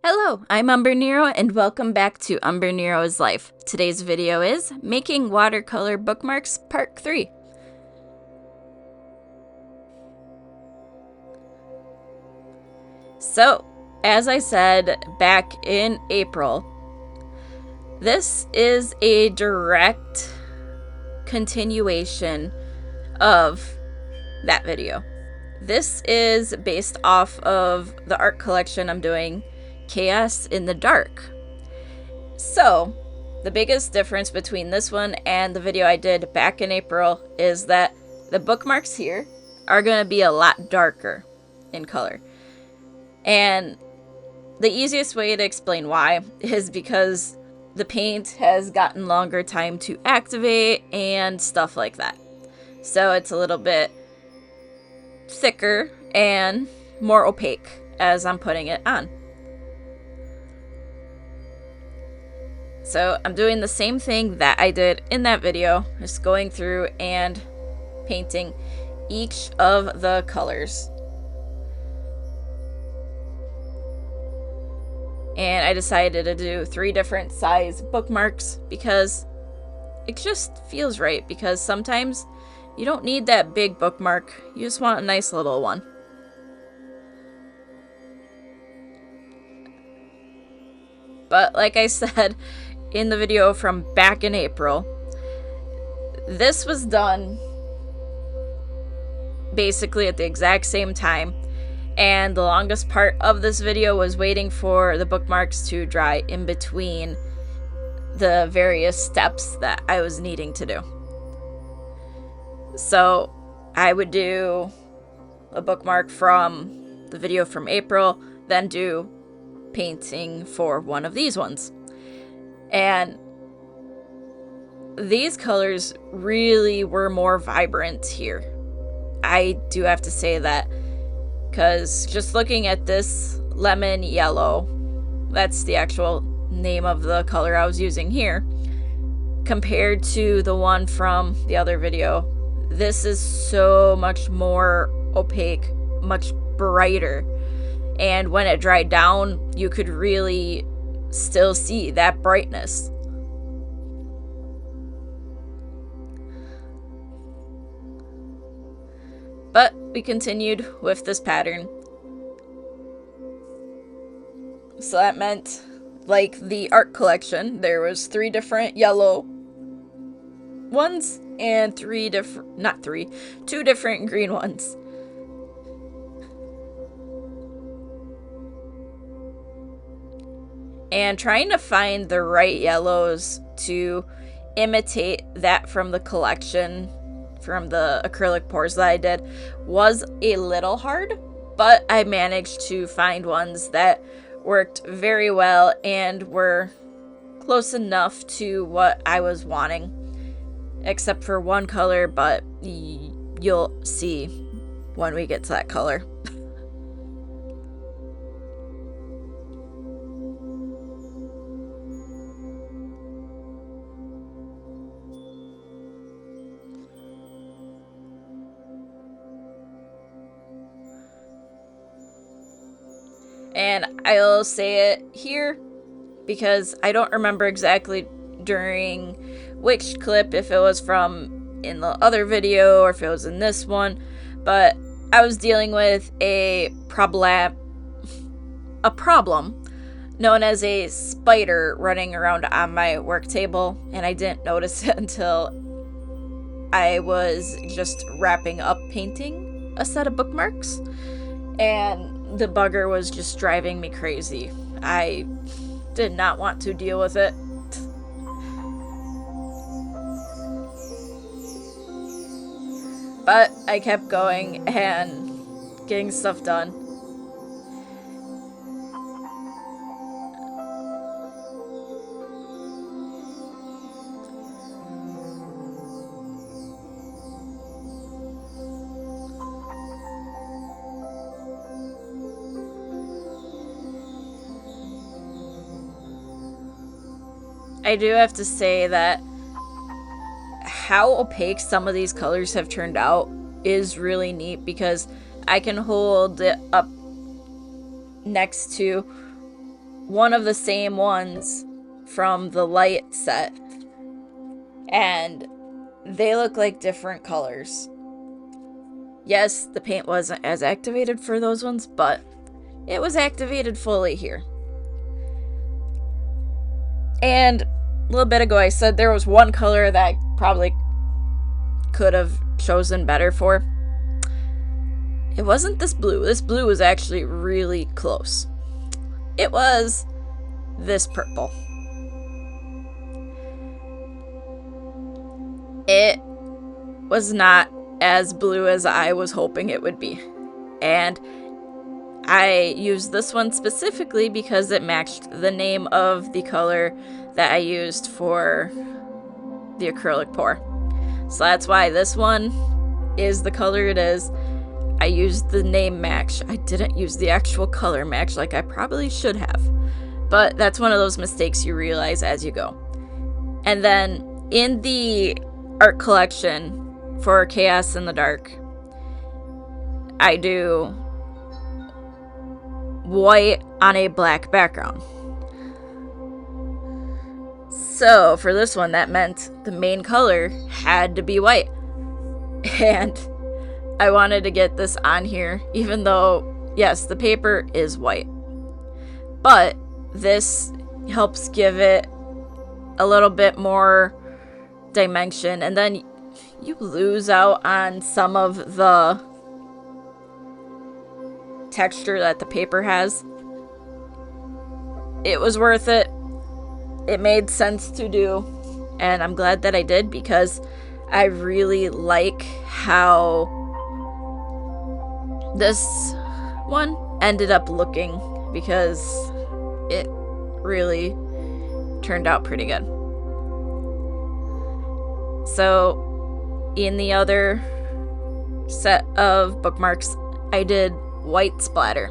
Hello, I'm Umbrenero and welcome back to Umbrenero's Life. Today's video is Making Watercolor Bookmarks Part 3. So, as I said back in April, this is a direct continuation of that video. This is based off of the art collection I'm doing, Chaos in the Dark. So, the biggest difference between this one and the video I did back in April is that the bookmarks here are going to be a lot darker in color. And the easiest way to explain why is because the paint has gotten longer time to activate and stuff like that. So it's a little bit thicker and more opaque as I'm putting it on. So I'm doing the same thing that I did in that video, just going through and painting each of the colors. And I decided to do 3 different size bookmarks because it just feels right, because sometimes you don't need that big bookmark, you just want a nice little one. But like I said in the video from back in April, this was done basically at the exact same time, and the longest part of this video was waiting for the bookmarks to dry in between the various steps that I was needing to do. So I would do a bookmark from the video from April, then do painting for one of these ones. And these colors really were more vibrant here. I do have to say that, because just looking at this lemon yellow, that's the actual name of the color I was using here, compared to the one from the other video, this is so much more opaque, much brighter. And when it dried down, you could really still see that brightness. But we continued with this pattern. So that meant, like the art collection, there was 3 different yellow ones and 2 different green ones. And trying to find the right yellows to imitate that from the collection, from the acrylic pours that I did, was a little hard, but I managed to find ones that worked very well and were close enough to what I was wanting, except for one color, but you'll see when we get to that color. And I'll say it here because I don't remember exactly during which clip, if it was from in the other video or if it was in this one, but I was dealing with a problem known as a spider running around on my work table, and I didn't notice it until I was just wrapping up painting a set of bookmarks, and the bugger was just driving me crazy. I did not want to deal with it. But I kept going and getting stuff done. I do have to say that how opaque some of these colors have turned out is really neat, because I can hold it up next to one of the same ones from the light set, and they look like different colors. Yes, the paint wasn't as activated for those ones, but it was activated fully here. And a little bit ago I said there was one color that I probably could have chosen better for. It wasn't this blue. This blue was actually really close. It was this purple. It was not as blue as I was hoping it would be. And I used this one specifically because it matched the name of the color that I used for the acrylic pour. So that's why this one is the color it is. I used the name match. I didn't use the actual color match like I probably should have. But that's one of those mistakes you realize as you go. And then in the art collection for Chaos in the Dark, I do white on a black background. So for this one, that meant the main color had to be white. And I wanted to get this on here, even though, yes, the paper is white. But this helps give it a little bit more dimension, and then you lose out on some of the texture that the paper has. It was worth it. It made sense to do, and I'm glad that I did, because I really like how this one ended up looking, because it really turned out pretty good. So in the other set of bookmarks, I did white splatter.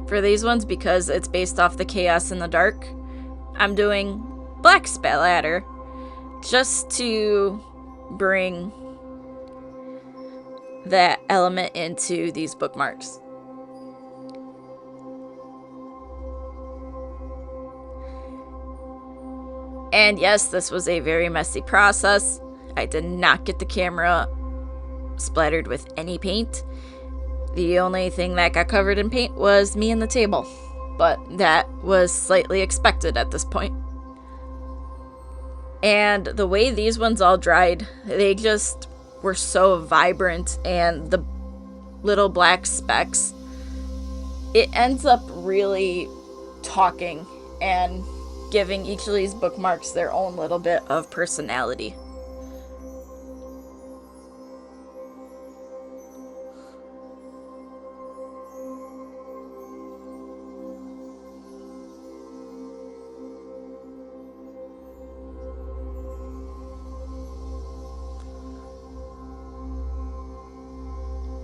For these ones, because it's based off the Chaos in the Dark, I'm doing black splatter just to bring that element into these bookmarks. And yes, this was a very messy process. I did not get the camera splattered with any paint. The only thing that got covered in paint was me and the table, but that was slightly expected at this point. And the way these ones all dried, they just were so vibrant, and the little black specks, it ends up really talking and giving each of these bookmarks their own little bit of personality.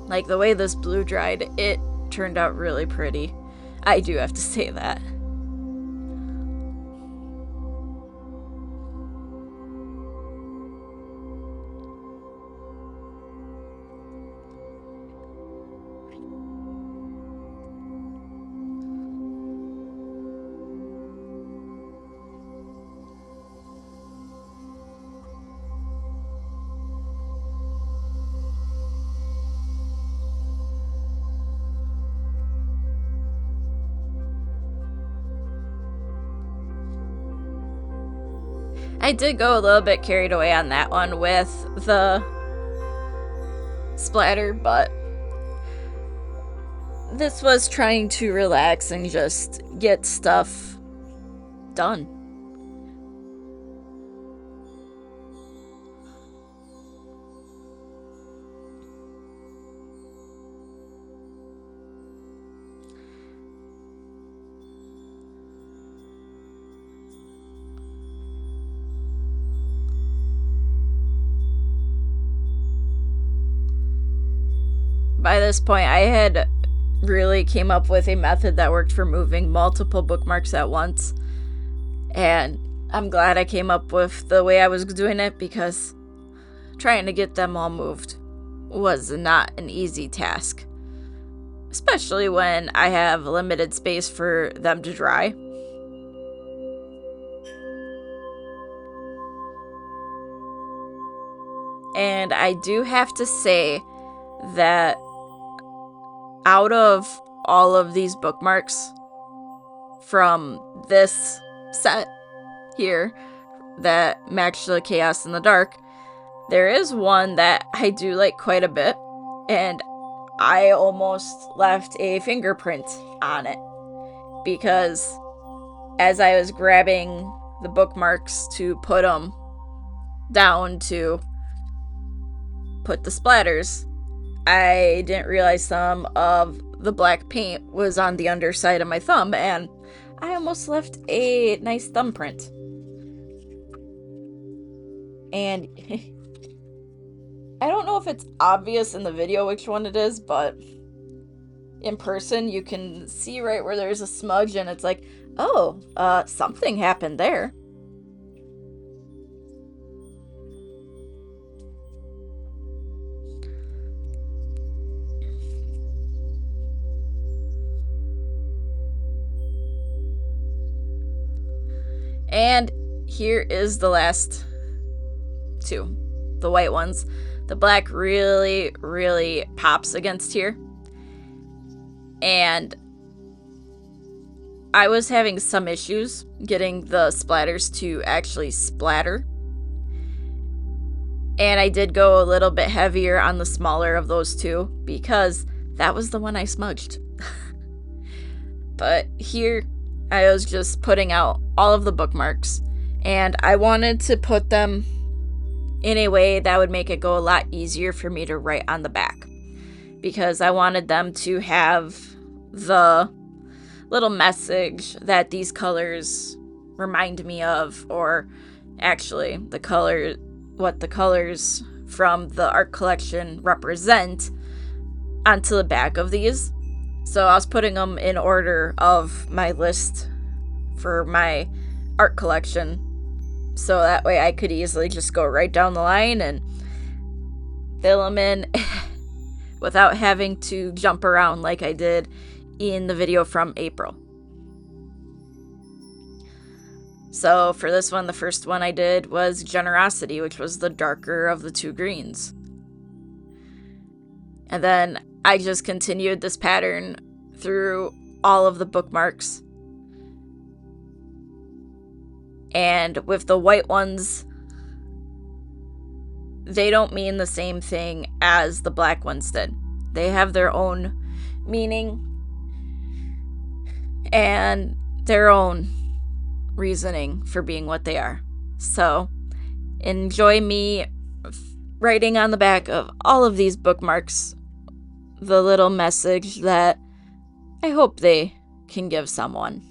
Like, the way this blue dried, it turned out really pretty. I do have to say that. I did go a little bit carried away on that one with the splatter, but this was trying to relax and just get stuff done. By this point, I had really came up with a method that worked for moving multiple bookmarks at once. And I'm glad I came up with the way I was doing it, because trying to get them all moved was not an easy task. Especially when I have limited space for them to dry. And I do have to say that out of all of these bookmarks from this set here that match the chaos in the dark, there is one that I do like quite a bit, and I almost left a fingerprint on it because as I was grabbing the bookmarks to put them down to put the splatters, I didn't realize some of the black paint was on the underside of my thumb, and I almost left a nice thumbprint. And I don't know if it's obvious in the video which one it is, but in person you can see right where there's a smudge, and it's like, oh, something happened there. And here is the last two, the white ones. The black really, really pops against here. And I was having some issues getting the splatters to actually splatter. And I did go a little bit heavier on the smaller of those two because that was the one I smudged. But here, I was just putting out all of the bookmarks, and I wanted to put them in a way that would make it go a lot easier for me to write on the back, because I wanted them to have the little message that these colors remind me of, or actually what the colors from the art collection represent onto the back of these. So I was putting them in order of my list for my art collection, so that way I could easily just go right down the line and fill them in without having to jump around like I did in the video from April. So for this one, the first one I did was Generosity, which was the darker of the two greens. And then I just continued this pattern through all of the bookmarks. And with the white ones, they don't mean the same thing as the black ones did. They have their own meaning and their own reasoning for being what they are. So enjoy me writing on the back of all of these bookmarks the little message that I hope they can give someone.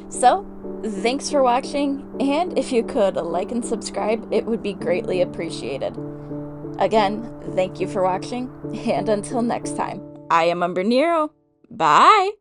So, thanks for watching, and if you could like and subscribe, it would be greatly appreciated. Again, thank you for watching, and until next time, I am Umbrenero. Bye!